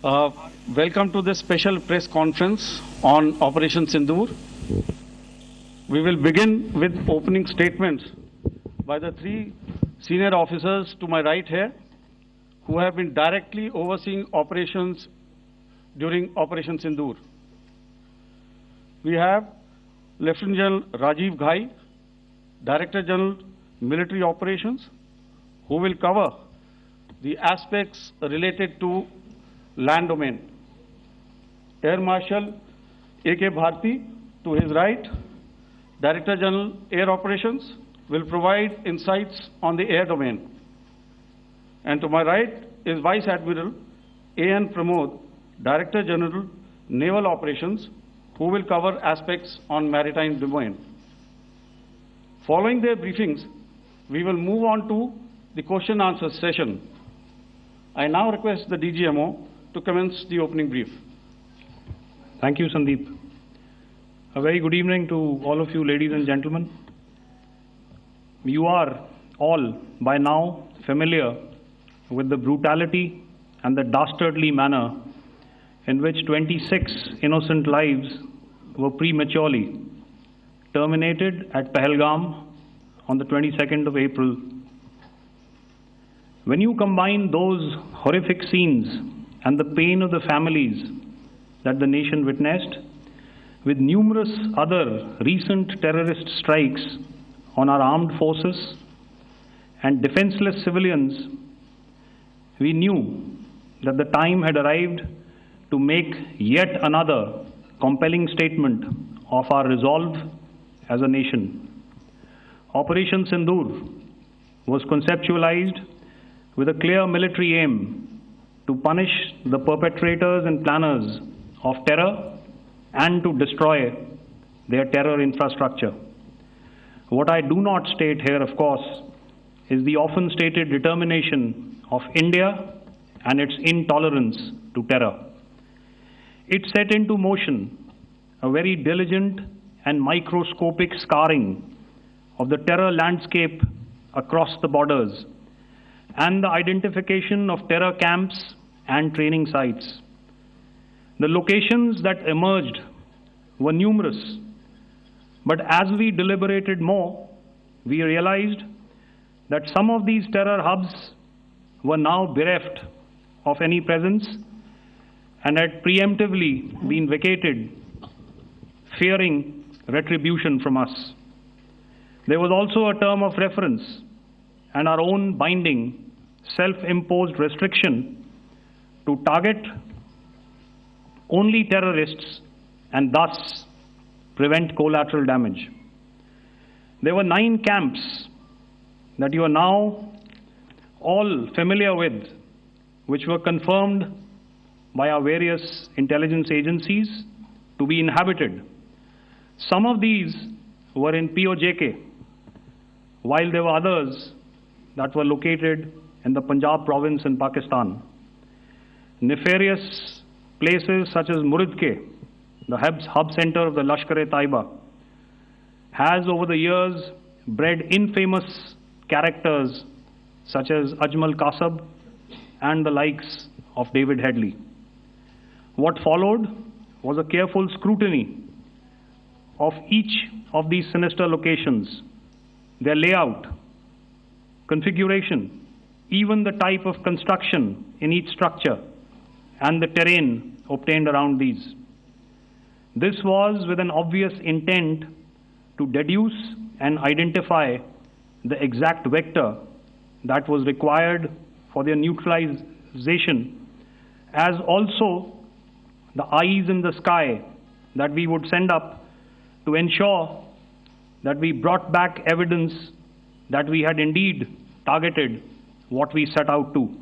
Uh, Welcome to this special press conference on Operation Sindoor. We will begin with opening statements by the three senior officers to my right here, who have been directly overseeing operations during Operation Sindoor. We have Lieutenant General Rajiv Ghai, Director General Military Operations, who will cover the aspects related to land domain. Air Marshal A.K. Bharti, to his right, Director General Air Operations, will provide insights on the air domain. And to my right is Vice Admiral A.N. Pramod, Director General Naval Operations, who will cover aspects on maritime domain. Following their briefings, we will move on to the question answer session. I now request the DGMO to commence the opening brief. Thank you, Sandeep. A very good evening to all of you, ladies and gentlemen. You are all by now familiar with the brutality and the dastardly manner in which 26 innocent lives were prematurely terminated at Pahalgam on the 22nd of April. When you combine those horrific scenes and the pain of the families that the nation witnessed with numerous other recent terrorist strikes on our armed forces and defenseless civilians, we knew that the time had arrived to make yet another compelling statement of our resolve as a nation. Operation Sindoor was conceptualized with a clear military aim to punish the perpetrators and planners of terror and to destroy their terror infrastructure. What I do not state here, of course, is the often stated determination of India and its intolerance to terror. It set into motion a very diligent and microscopic scarring of the terror landscape across the borders and the identification of terror camps and training sites. The locations that emerged were numerous, but as we deliberated more, we realized that some of these terror hubs were now bereft of any presence and had preemptively been vacated, fearing retribution from us. There was also a term of reference and our own binding, self-imposed restriction to target only terrorists and thus prevent collateral damage. There were 9 camps that you are now all familiar with, which were confirmed by our various intelligence agencies to be inhabited. Some of these were in POJK, while there were others that were located in the Punjab province in Pakistan. Nefarious places such as Muridke, the hub center of the Lashkar-e-Taiba, has over the years bred infamous characters such as Ajmal Kasab and the likes of David Headley. What followed was a careful scrutiny of each of these sinister locations, their layout, configuration, even the type of construction in each structure, and the terrain obtained around these. This was with an obvious intent to deduce and identify the exact vector that was required for their neutralization, as also the eyes in the sky that we would send up to ensure that we brought back evidence that we had indeed targeted what we set out to.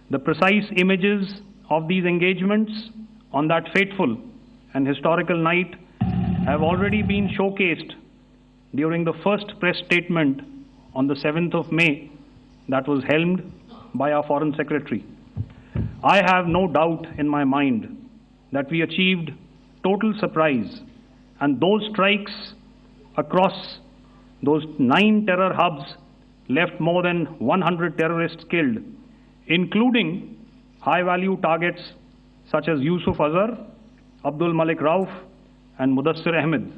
The precise images of these engagements on that fateful and historical night have already been showcased during the first press statement on the 7th of May that was helmed by our Foreign Secretary. I have no doubt in my mind that we achieved total surprise, and those strikes across those 9 terror hubs left more than 100 terrorists killed, including high-value targets such as Yusuf Azhar, Abdul Malik Rauf, and Mudassir Ahmed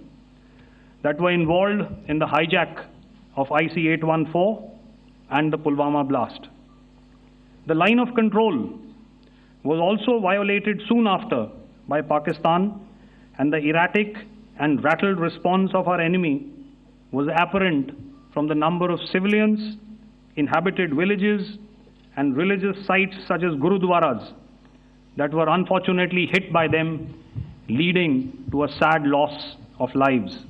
that were involved in the hijack of IC-814 and the Pulwama blast. The line of control was also violated soon after by Pakistan, and the erratic and rattled response of our enemy was apparent from the number of civilians, inhabited villages, and religious sites such as Gurudwaras that were unfortunately hit by them, leading to a sad loss of lives.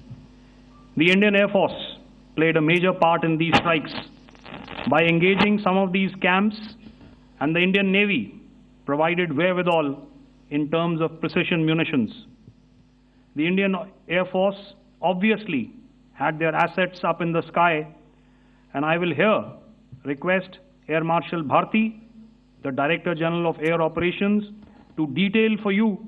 The Indian Air Force played a major part in these strikes by engaging some of these camps, and the Indian Navy provided wherewithal in terms of precision munitions. The Indian Air Force obviously had their assets up in the sky, and I will here request Air Marshal Bharti, the Director General of Air Operations, to detail for you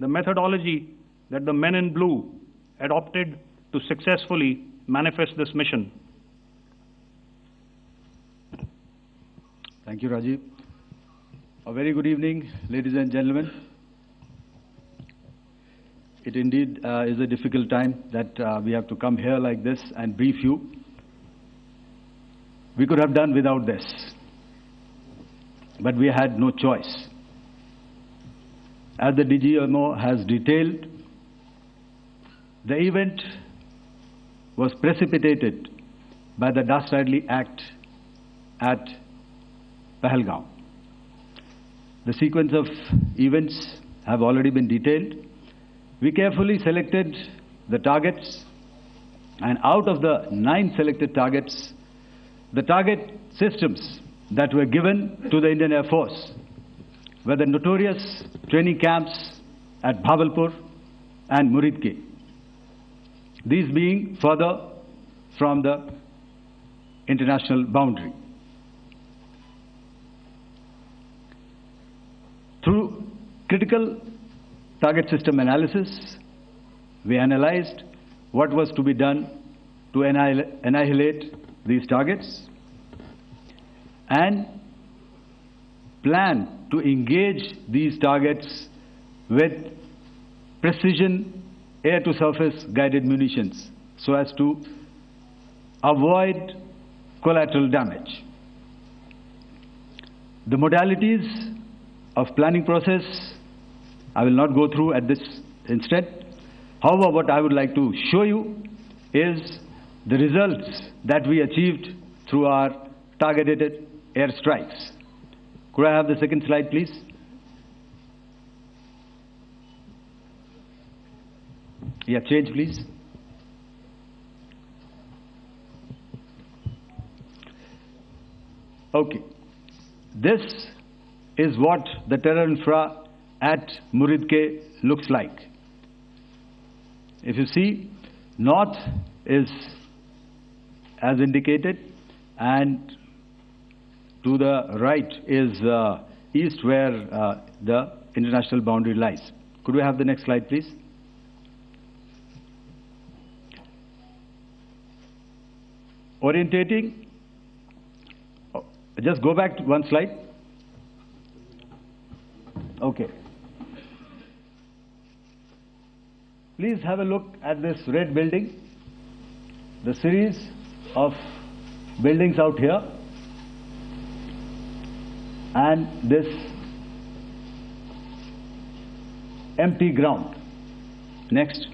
the methodology that the men in blue adopted to successfully manifest this mission. Thank you, Rajiv. A very good evening, ladies and gentlemen. It indeed is a difficult time that we have to come here like this and brief you. We could have done without this, but we had no choice. As the DGMO has detailed, the event was precipitated by the dastardly act at Pahalgaon. The sequence of events have already been detailed. We carefully selected the targets, and out of the 9 selected targets, the target systems that were given to the Indian Air Force were the notorious training camps at Bhavalpur and Muridke, these being further from the international boundary. Through critical target system analysis, we analyzed what was to be done to annihilate these targets and plan to engage these targets with precision air-to-surface guided munitions so as to avoid collateral damage. The modalities of planning process I will not go through at this instant. However, what I would like to show you is the results that we achieved through our targeted air strikes. Could I have the second slide, please? Yeah, change, please. Okay. This is what the terror infra at Muridke looks like. If you see, north is as indicated, and to the right is east, where the international boundary lies. Could we have the next slide, please? Orientating. Just go back to one slide. Okay. Please have a look at this red building, the series of buildings out here, and this empty ground. Next.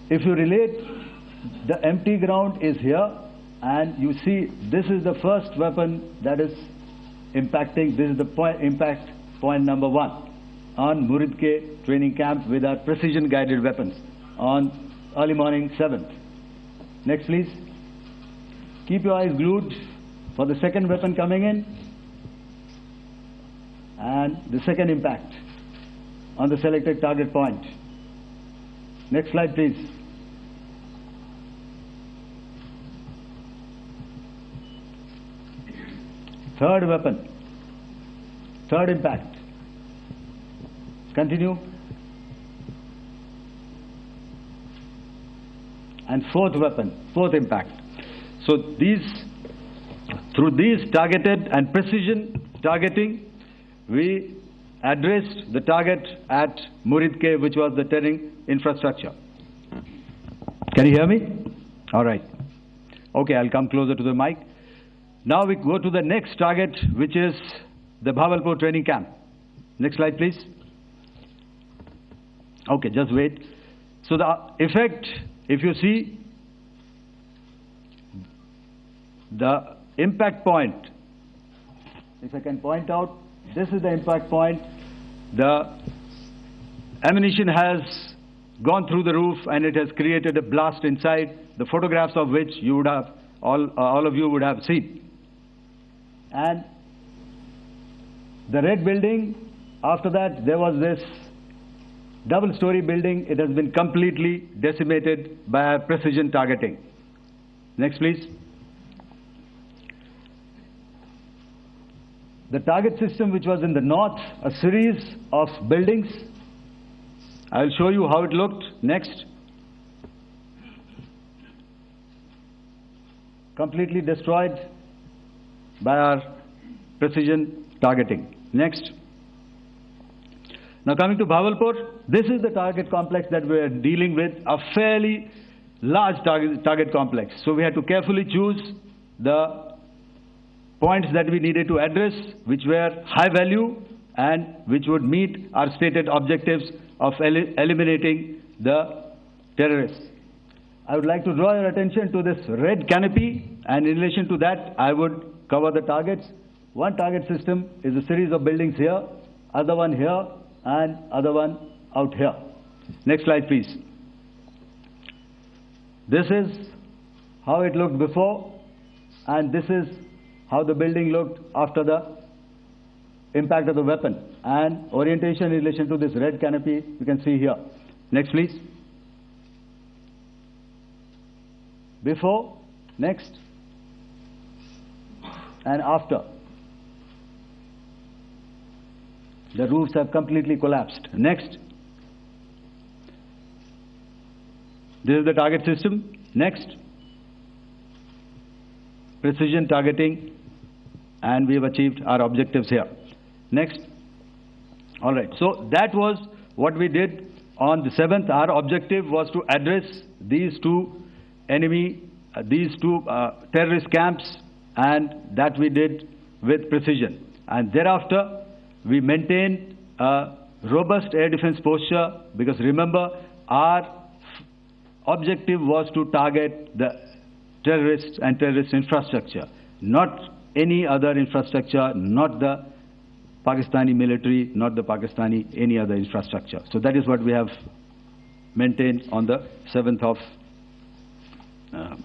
If you relate, the empty ground is here, and you see this is the first weapon that is impacting. This is the impact point number 1 on Muridke training camp with our precision guided weapons on early morning 7th. Next, please. Keep your eyes glued for the second weapon coming in and the second impact on the selected target point. Next slide, please. Third weapon, third impact. Continue. And fourth weapon, fourth impact. So through these targeted and precision targeting, we addressed the target at Muridke, which was the terrain infrastructure. Can you hear me? All right. Okay, I'll come closer to the mic. Now we go to the next target, which is the Bhavalpur training camp. Next slide, please. Okay, just wait. So the effect, if you see, the impact point, if I can point out, this is the impact point. The ammunition has gone through the roof and it has created a blast inside, the photographs of which you would have, all of you would have seen. And the red building, after that there was this double-story building. It has been completely decimated by precision targeting. Next, please. The target system, which was in the north, a series of buildings. I will show you how it looked. Next. Completely destroyed by our precision targeting. Next. Now coming to Bhavalpur, this is the target complex that we are dealing with, a fairly large target complex. So we had to carefully choose the points that we needed to address, which were high value and which would meet our stated objectives of eliminating the terrorists. I would like to draw your attention to this red canopy, and in relation to that, I would cover the targets. One target system is a series of buildings here, other one here, and other one out here. Next slide, please. This is how it looked before, and this is how the building looked after the impact of the weapon. And orientation in relation to this red canopy, you can see here. Next, please. Before, next, and after. The roofs have completely collapsed. Next. This is the target system. Next. Precision targeting, and we have achieved our objectives here. Next. All right. So that was what we did on the 7th. Our objective was to address these two terrorist camps, and that we did with precision. And thereafter, we maintained a robust air defense posture, because remember, our objective was to target the terrorists and terrorist infrastructure, not any other infrastructure, not the Pakistani military, not the Pakistani any other infrastructure. So that is what we have maintained on the 7th of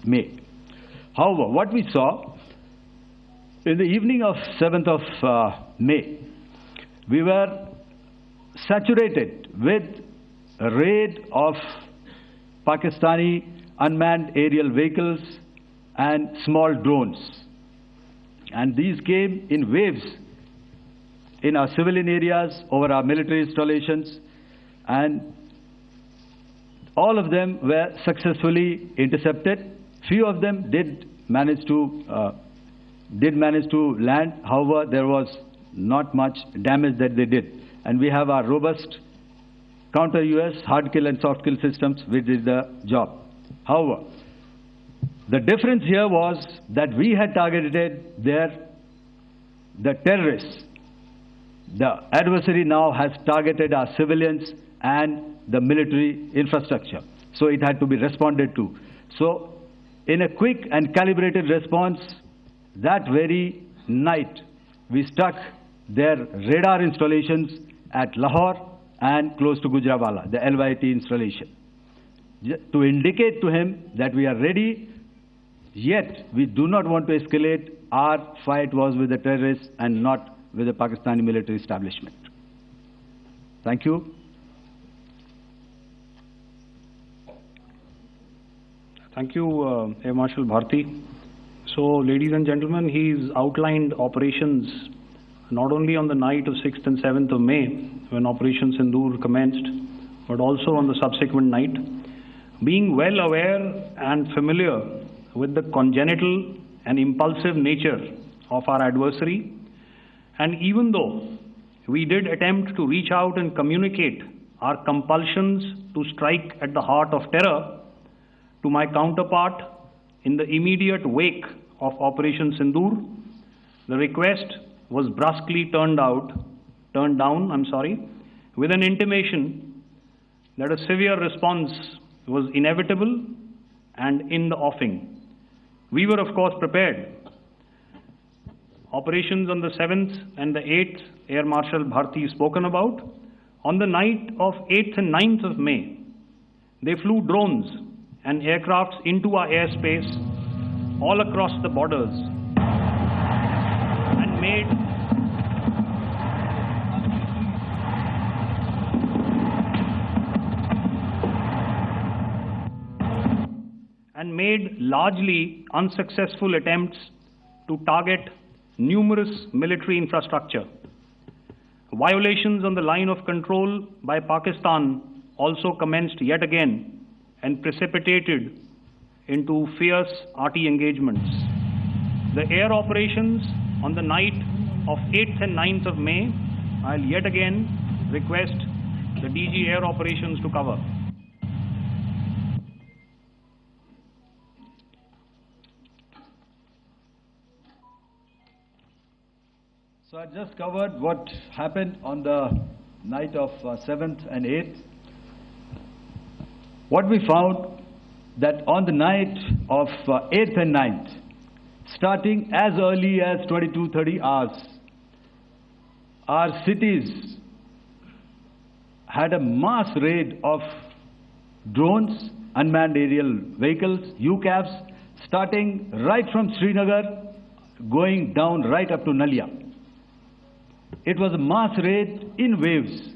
May. However, what we saw in the evening of 7th of May, we were saturated with a raid of Pakistani unmanned aerial vehicles and small drones. And these came in waves in our civilian areas, over our military installations, and all of them were successfully intercepted. Few of them did manage to land. However, there was not much damage that they did. And we have our robust counter-US hard kill and soft kill systems which did the job. However, the difference here was that we had targeted the terrorists. The adversary now has targeted our civilians and the military infrastructure. So it had to be responded to. So in a quick and calibrated response, that very night, we struck their radar installations at Lahore and close to Gujranwala, the LYT installation, to indicate to him that we are ready, yet we do not want to escalate. Our fight was with the terrorists and not with the Pakistani military establishment. Thank you. Thank you, Air Marshal Bharti. So, ladies and gentlemen, he's outlined operations not only on the night of 6th and 7th of May, when Operation Sindoor commenced, but also on the subsequent night. Being well aware and familiar with the congenital and impulsive nature of our adversary, and even though we did attempt to reach out and communicate our compulsions to strike at the heart of terror to my counterpart in the immediate wake of Operation Sindoor. The request was brusquely turned down, with an intimation that a severe response was inevitable and in the offing. We were, of course, prepared. Operations on the 7th and the 8th, Air Marshal Bharti spoken about. On the night of 8th and 9th of May, they flew drones and aircrafts into our airspace all across the borders and made largely unsuccessful attempts to target numerous military infrastructure. Violations on the line of control by Pakistan also commenced yet again and precipitated into fierce arty engagements. The air operations on the night of 8th and 9th of May, I'll yet again request the DG Air Operations to cover. So I just covered what happened on the night of 7th and 8th. What we found that on the night of 8th and 9th, starting as early as 22:30 hours, our cities had a mass raid of drones, unmanned aerial vehicles, UCAVs, starting right from Srinagar, going down right up to Nalia. It was a mass raid in waves,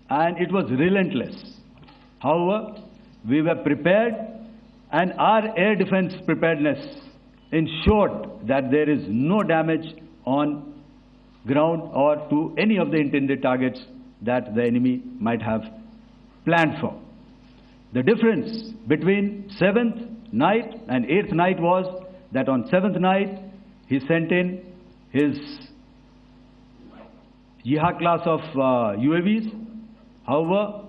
and it was relentless. However, we were prepared, and our air defense preparedness ensured that there is no damage on ground or to any of the intended targets that the enemy might have planned for. The difference between 7th night and 8th night was that on 7th night, he sent in his Jihad class of UAVs. However,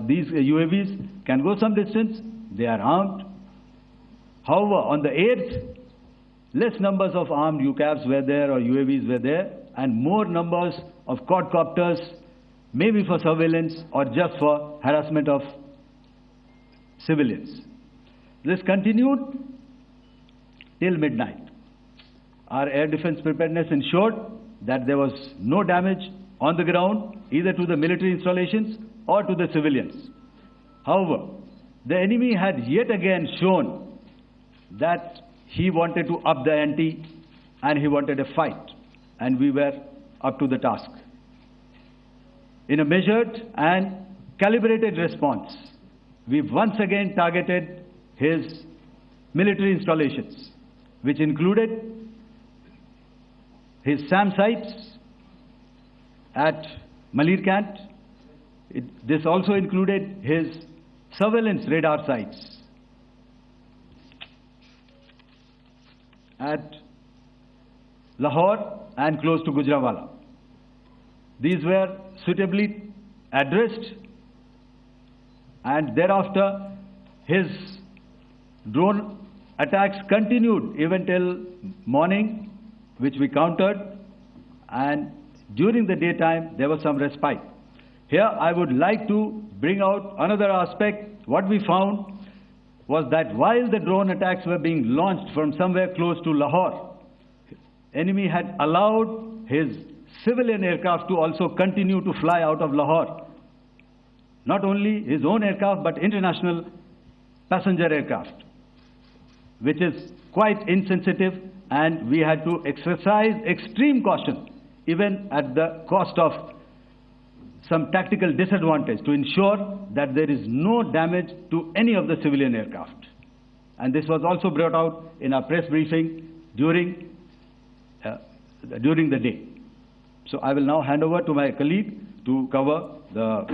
these UAVs can go some distance, they are armed. However, on the 8th, less numbers of armed UCAVs were there or UAVs were there, and more numbers of quadcopters, maybe for surveillance or just for harassment of civilians. This continued till midnight. Our air defense preparedness ensured that there was no damage on the ground, either to the military installations or to the civilians. However, the enemy had yet again shown that he wanted to up the ante and he wanted a fight, and we were up to the task. In a measured and calibrated response, we once again targeted his military installations, which included his SAM sites at Malirkant. This also included his surveillance radar sites at Lahore and close to Gujranwala. These were suitably addressed, and thereafter his drone attacks continued even till morning, which we countered, and during the daytime there was some respite. Here I would like to bring out another aspect. What we found was that while the drone attacks were being launched from somewhere close to Lahore, enemy had allowed his civilian aircraft to also continue to fly out of Lahore. Not only his own aircraft, but international passenger aircraft, which is quite insensitive, and we had to exercise extreme caution, even at the cost of some tactical disadvantage, to ensure that there is no damage to any of the civilian aircraft. And this was also brought out in our press briefing during the day. So I will now hand over to my colleague to cover the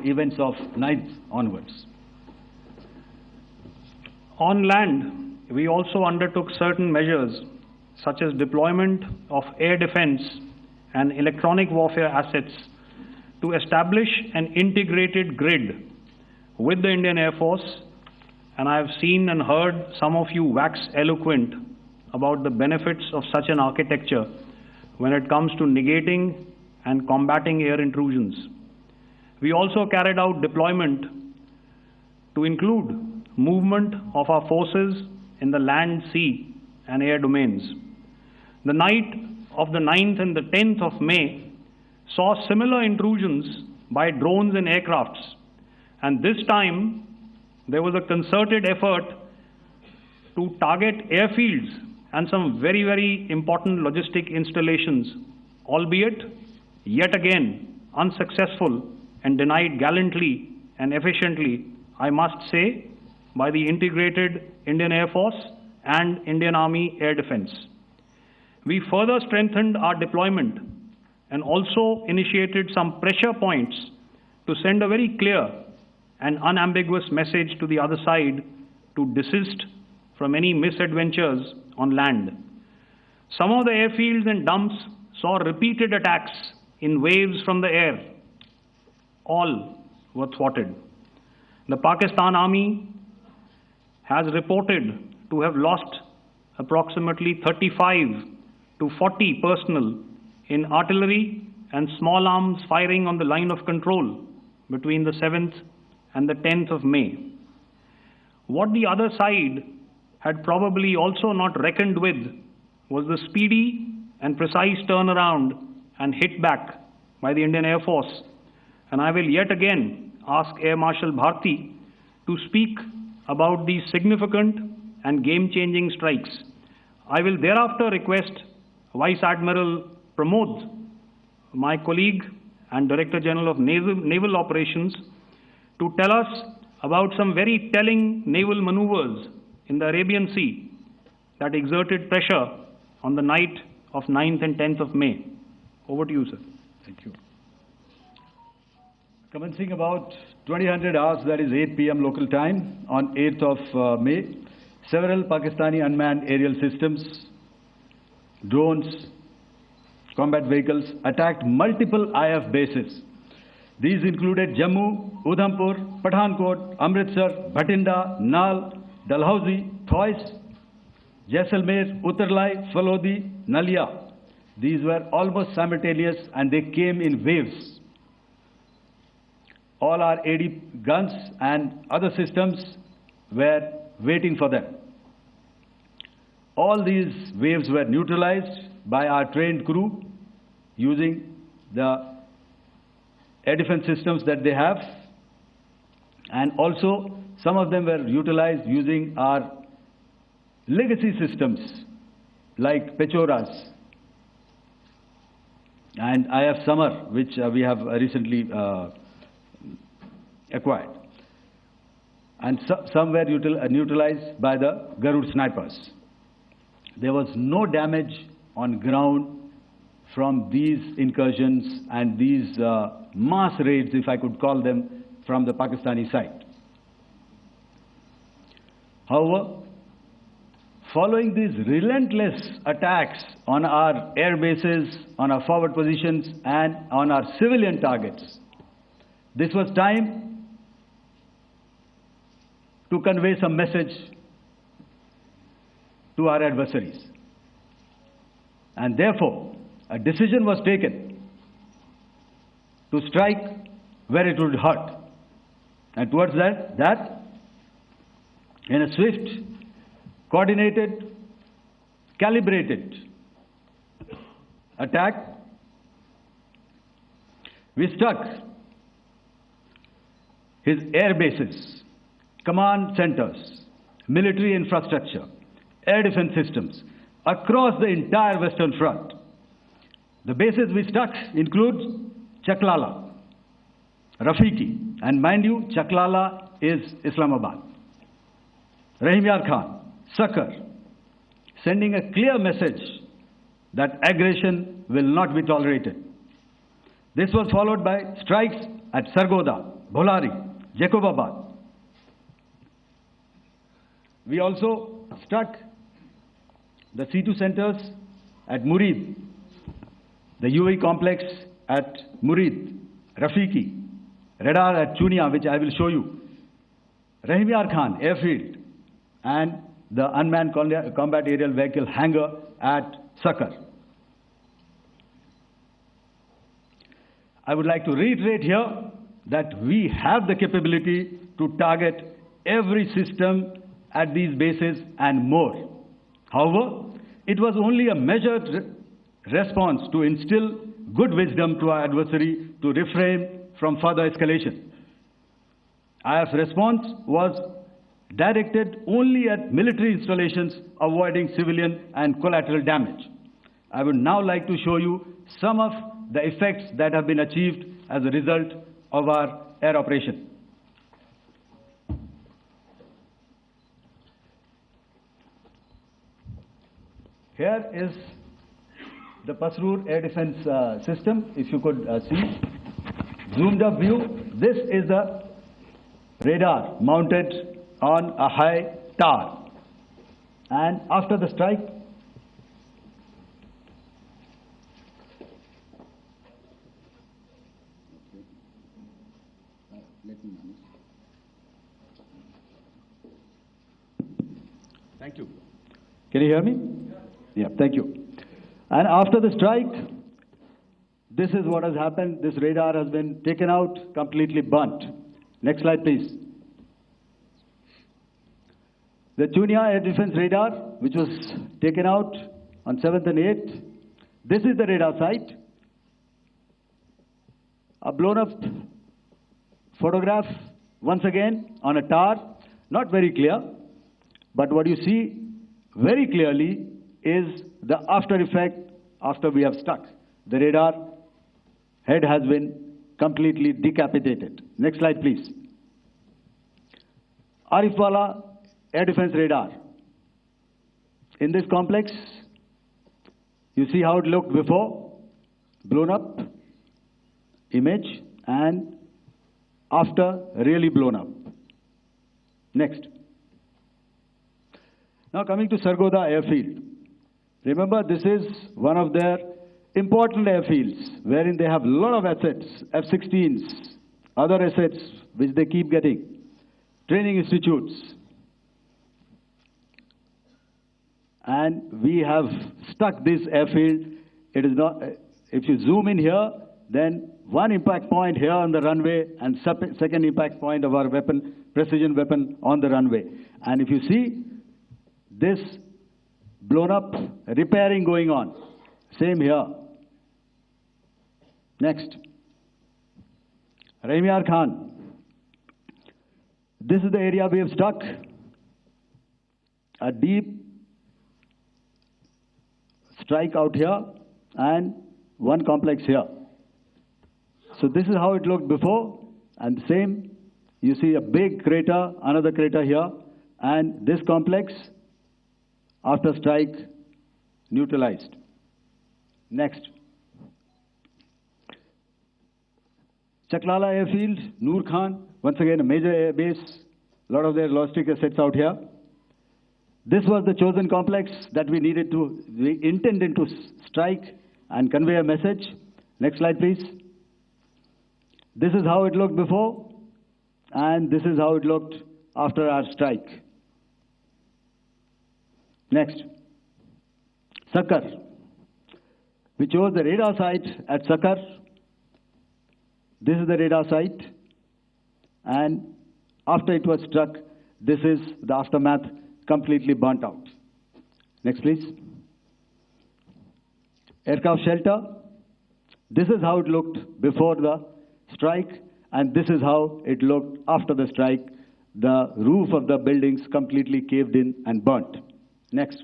events of 9th onwards. On land, we also undertook certain measures such as deployment of air defense and electronic warfare assets to establish an integrated grid with the Indian Air Force, and I have seen and heard some of you wax eloquent about the benefits of such an architecture when it comes to negating and combating air intrusions. We also carried out deployment to include movement of our forces in the land, sea, and air domains. The night of the 9th and the 10th of May saw similar intrusions by drones and aircrafts, and this time there was a concerted effort to target airfields and some very, very important logistic installations, albeit yet again unsuccessful and denied gallantly and efficiently, I must say, by the integrated Indian Air Force and Indian Army Air Defense. We further strengthened our deployment and also initiated some pressure points to send a very clear and unambiguous message to the other side to desist from any misadventures on land. Some of the airfields and dumps saw repeated attacks in waves from the air. All were thwarted. The Pakistan Army has reported to have lost approximately 35 to 40 personnel in artillery and small arms firing on the line of control between the 7th and the 10th of May. What the other side had probably also not reckoned with was the speedy and precise turnaround and hit back by the Indian Air Force. And I will yet again ask Air Marshal Bharti to speak about these significant and game-changing strikes. I will thereafter request Vice Admiral Pramod, my colleague and Director General of Naval Operations, to tell us about some very telling naval maneuvers in the Arabian Sea that exerted pressure on the night of 9th and 10th of May. Over to you, sir. Thank you. Commencing about 2000 hours, that is 8 p.m. local time, on 8th of May, several Pakistani unmanned aerial systems, drones, combat vehicles attacked multiple IF bases. These included Jammu, Udhampur, Pathankot, Amritsar, Bhatinda, Nal, Dalhousie, Thois, Jaisalmer, Uttarlai, Falodi, Nalia. These were almost simultaneous and they came in waves. All our AD guns and other systems were waiting for them. All these waves were neutralized by our trained crew using the air defense systems that they have, and also some of them were utilized using our legacy systems like Pechoras and IF Summer, which we have recently acquired. And some were neutralized by the Garud snipers. There was no damage on ground from these incursions and these mass raids, if I could call them, from the Pakistani side. However, following these relentless attacks on our air bases, on our forward positions, and on our civilian targets, this was time to convey some message to our adversaries. And therefore, a decision was taken to strike where it would hurt. And towards that, in a swift, coordinated, calibrated attack, we struck his air bases, command centers, military infrastructure, air defense systems across the entire Western Front. The bases we struck include Chaklala, Rafiki, and mind you, Chaklala is Islamabad. Rahim Yar Khan, Sakar, sending a clear message that aggression will not be tolerated. This was followed by strikes at Sargoda, Bholari, Jacobabad. We also struck the C2 centers at Murid, the UAE complex at Murid, Rafiki, radar at Chunia, which I will show you, Rahim Yar Khan airfield, and the unmanned combat aerial vehicle hangar at Sakar. I would like to reiterate here that we have the capability to target every system at these bases and more. However, it was only a measured response to instill good wisdom to our adversary to refrain from further escalation. IF's response was directed only at military installations, avoiding civilian and collateral damage. I would now like to show you some of the effects that have been achieved as a result of our air operation. Here is the Pasrur air defense system, if you could see. Zoomed up view, this is the radar mounted on a high tower. And after the strike, thank you. Can you hear me? Yeah, thank you. And after the strike, this is what has happened. This radar has been taken out, completely burnt. Next slide, please. The Chunia air defense radar, which was taken out on 7th and 8th. This is the radar site. A blown up photograph, once again, on a tower. Not very clear, but what you see very clearly is the after effect after we have struck. The radar head has been completely decapitated. Next slide, please. Arifwala air defense radar. In this complex, you see how it looked before, blown up image, and after really blown up. Next. Now coming to Sargodha airfield. Remember, this is one of their important airfields wherein they have a lot of assets, F-16s, other assets which they keep getting, training institutes. And we have stuck this airfield. It is not, if you zoom in here, then one impact point here on the runway and second impact point of our weapon, precision weapon on the runway. And if you see this blown up repairing going on, same here. Next. Rahim Yar Khan. This is the area we have struck. A deep strike out here and one complex here. So this is how it looked before, and the same, you see a big crater, another crater here, and this complex after strike neutralized. Next. Chaklala airfield, Noor Khan, once again a major air base, a lot of their logistic assets out here. This was the chosen complex that we intended to strike and convey a message. Next slide, please. This is how it looked before, and this is how it looked after our strike. Next. Sakar. We chose the radar site at Sakar. This is the radar site, and after it was struck, this is the aftermath, completely burnt out. Next, please. Aircraft shelter. This is how it looked before the strike, and this is how it looked after the strike. The roof of the buildings completely caved in and burnt. Next.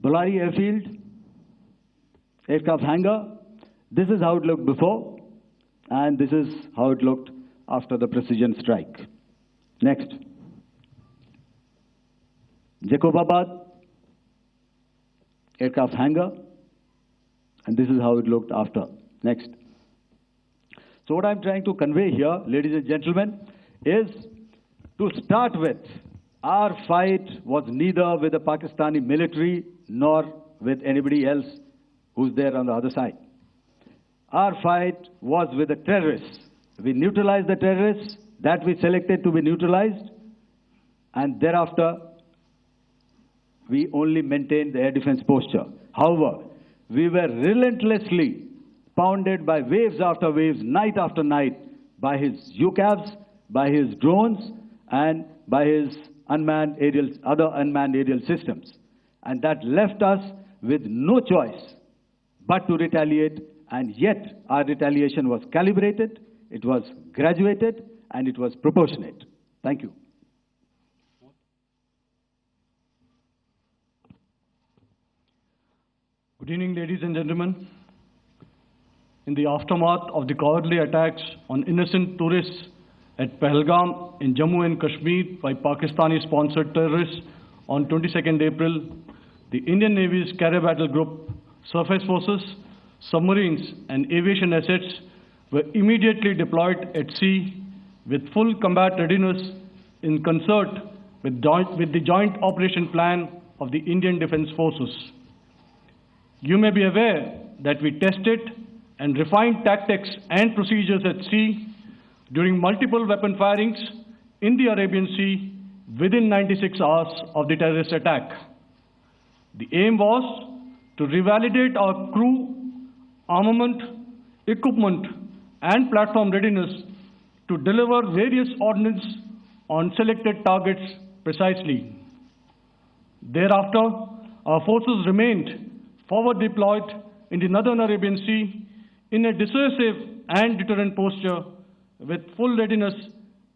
Bolari airfield, aircraft hangar. This is how it looked before, and this is how it looked after the precision strike. Next. Jacobabad, aircraft hangar, and this is how it looked after. Next. So what I'm trying to convey here, ladies and gentlemen, is to start with, our fight was neither with the Pakistani military nor with anybody else who's there on the other side. Our fight was with the terrorists. We neutralized the terrorists that we selected to be neutralized, and thereafter, we only maintained the air defense posture. However, we were relentlessly pounded by waves after waves, night after night, by his UCAVs, by his drones, and by his other unmanned aerial systems. And that left us with no choice but to retaliate, and yet our retaliation was calibrated, it was graduated, and it was proportionate. Thank you. Good evening, ladies and gentlemen. In the aftermath of the cowardly attacks on innocent tourists at Pahalgam in Jammu and Kashmir by Pakistani-sponsored terrorists on 22nd April, the Indian Navy's Carrier Battle Group, surface forces, submarines, and aviation assets were immediately deployed at sea with full combat readiness in concert with the Joint Operation Plan of the Indian Defence Forces. You may be aware that we tested and refined tactics and procedures at sea during multiple weapon firings in the Arabian Sea within 96 hours of the terrorist attack. The aim was to revalidate our crew, armament, equipment, and platform readiness to deliver various ordnance on selected targets precisely. Thereafter, our forces remained forward deployed in the Northern Arabian Sea in a dissuasive and deterrent posture with full readiness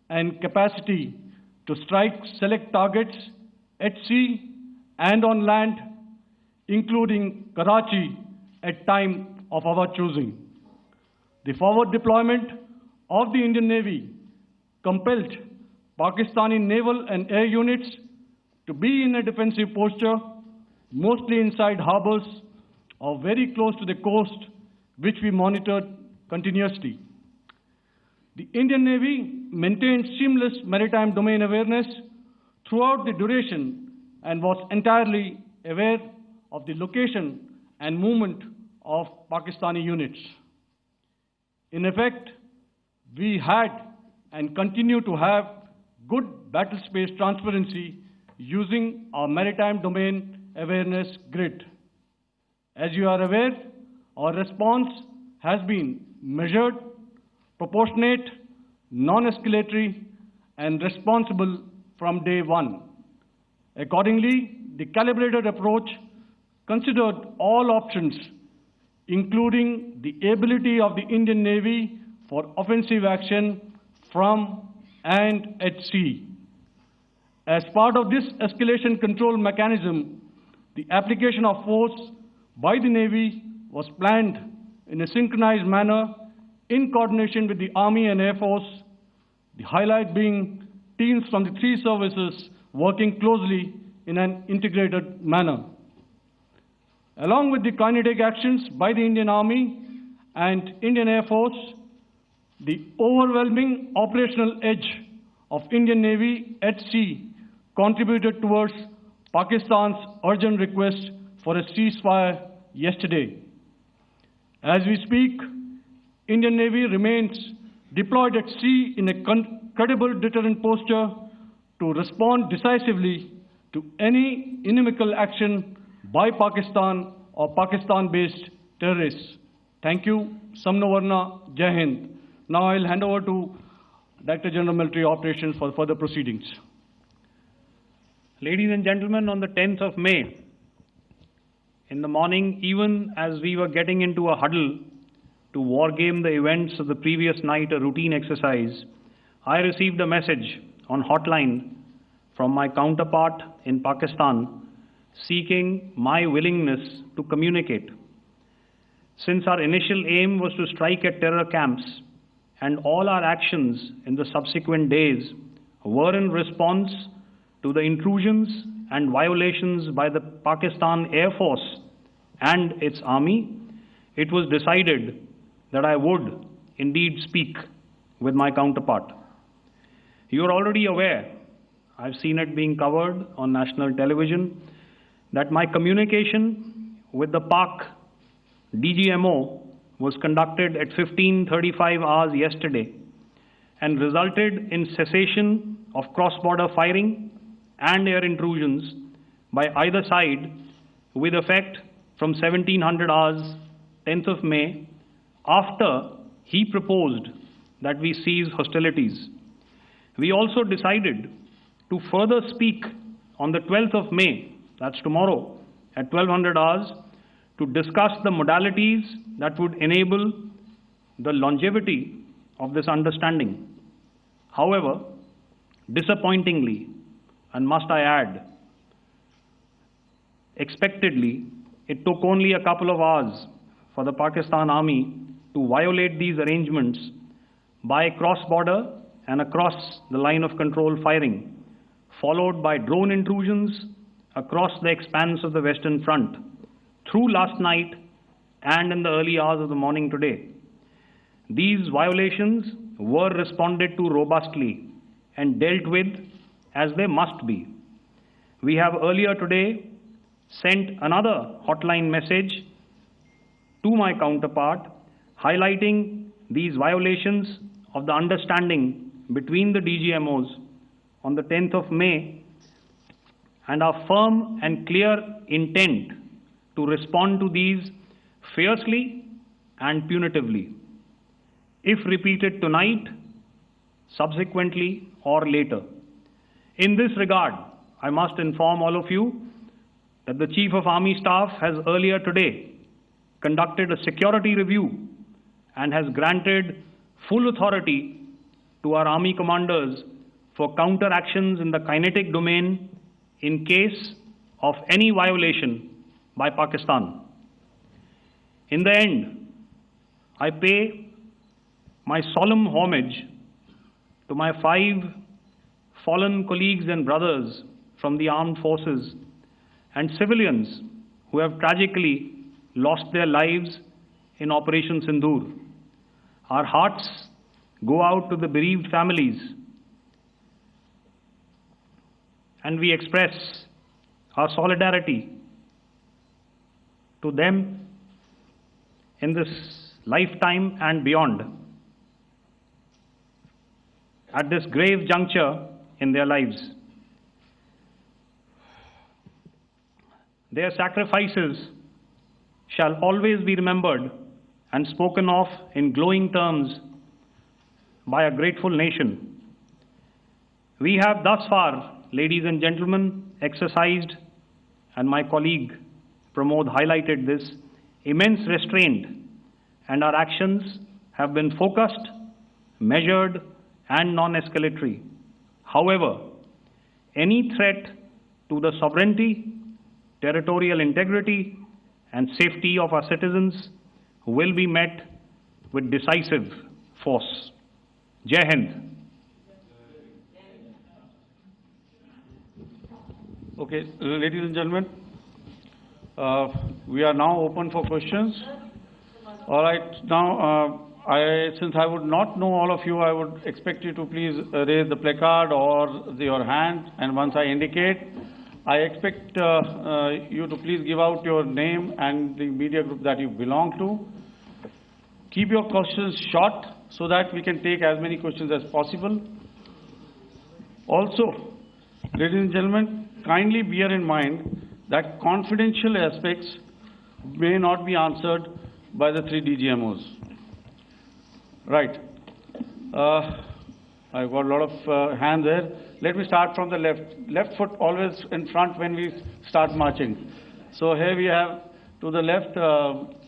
and capacity to strike select targets at sea and on land, including Karachi at time of our choosing. The forward deployment of the Indian Navy compelled Pakistani naval and air units to be in a defensive posture, mostly inside harbors or very close to the coast, which we monitored continuously. The Indian Navy maintained seamless maritime domain awareness throughout the duration and was entirely aware of the location and movement of Pakistani units. In effect, we had and continue to have good battle space transparency using our maritime domain awareness grid. As you are aware, our response has been measured, proportionate, non-escalatory, and responsible from day one. Accordingly, the calibrated approach considered all options, including the ability of the Indian Navy for offensive action from and at sea. As part of this escalation control mechanism, the application of force by the Navy was planned in a synchronized manner in coordination with the Army and Air Force, the highlight being teams from the three services working closely in an integrated manner. Along with the kinetic actions by the Indian Army and Indian Air Force, the overwhelming operational edge of Indian Navy at sea contributed towards Pakistan's urgent request for a ceasefire yesterday. As we speak, Indian Navy remains deployed at sea in a credible deterrent posture to respond decisively to any inimical action by Pakistan or Pakistan-based terrorists. Thank you. Samno Varna, Jai Hind. Now I'll hand over to Director General Military Operations for further proceedings. Ladies and gentlemen, on the 10th of May, in the morning, even as we were getting into a huddle to wargame the events of the previous night, a routine exercise, I received a message on hotline from my counterpart in Pakistan seeking my willingness to communicate. Since our initial aim was to strike at terror camps, and all our actions in the subsequent days were in response to the intrusions and violations by the Pakistan Air Force and its army, it was decided that I would indeed speak with my counterpart. You are already aware, I've seen it being covered on national television, that my communication with the Pak DGMO was conducted at 15:35 hours yesterday and resulted in cessation of cross-border firing and air intrusions by either side with effect from 1700 hours 10th of May, after he proposed that we cease hostilities. We also decided to further speak on the 12th of May, that's tomorrow, at 1200 hours, to discuss the modalities that would enable the longevity of this understanding. However, disappointingly, and must I add, expectedly, it took only a couple of hours for the Pakistan Army to violate these arrangements by cross-border and across the line of control firing, followed by drone intrusions across the expanse of the Western Front through last night and in the early hours of the morning today. These violations were responded to robustly and dealt with as they must be. We have earlier today sent another hotline message to my counterpart highlighting these violations of the understanding between the DGMOs on the 10th of May and our firm and clear intent to respond to these fiercely and punitively, if repeated tonight, subsequently, or later. In this regard, I must inform all of you that the Chief of Army Staff has earlier today conducted a security review and has granted full authority to our Army commanders for counter-actions in the kinetic domain in case of any violation by Pakistan. In the end, I pay my solemn homage to my 5 fallen colleagues and brothers from the armed forces and civilians who have tragically lost their lives in Operation Sindoor. Our hearts go out to the bereaved families, and we express our solidarity to them in this lifetime and beyond, at this grave juncture in their lives. Their sacrifices shall always be remembered and spoken of in glowing terms by a grateful nation. We have thus far, ladies and gentlemen, exercised, and my colleague Pramod highlighted this, immense restraint, and our actions have been focused, measured, and non-escalatory. However, any threat to the sovereignty, territorial integrity, and safety of our citizens will be met with decisive force. Jai Hind. Okay, ladies and gentlemen, we are now open for questions. All right, now, since I would not know all of you, I would expect you to please raise the placard or your hand, and once I indicate, I expect you to please give out your name and the media group that you belong to. Keep your questions short so that we can take as many questions as possible. Also, ladies and gentlemen, kindly bear in mind that confidential aspects may not be answered by the 3 DGMOs. Right. I've got a lot of hands there. Let me start from the left. Left foot always in front when we start marching. So here we have to the left,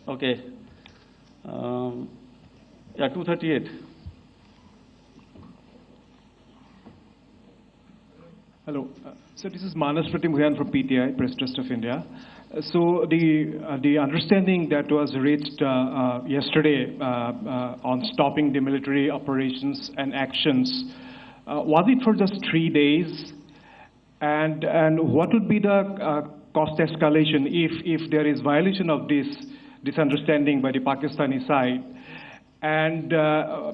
okay. Yeah, 238. Hello. So this is Manas Pratimhuyan from PTI, Press Trust of India. So the understanding that was reached yesterday on stopping the military operations and actions, was it for just 3 days? And what would be the cost escalation if there is violation of this understanding by the Pakistani side? And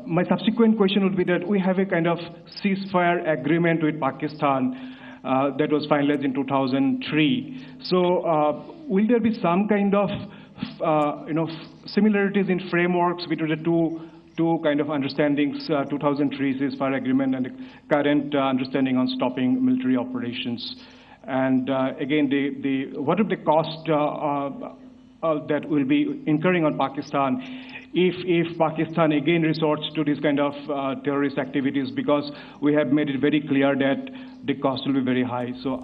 my subsequent question would be that we have a kind of ceasefire agreement with Pakistan that was finalized in 2003. So will there be some kind of similarities in frameworks between the two kind of understandings, 2003 ceasefire agreement and the current understanding on stopping military operations. And again, what are the cost that will be incurring on Pakistan if Pakistan again resorts to this kind of terrorist activities, because we have made it very clear that the cost will be very high. So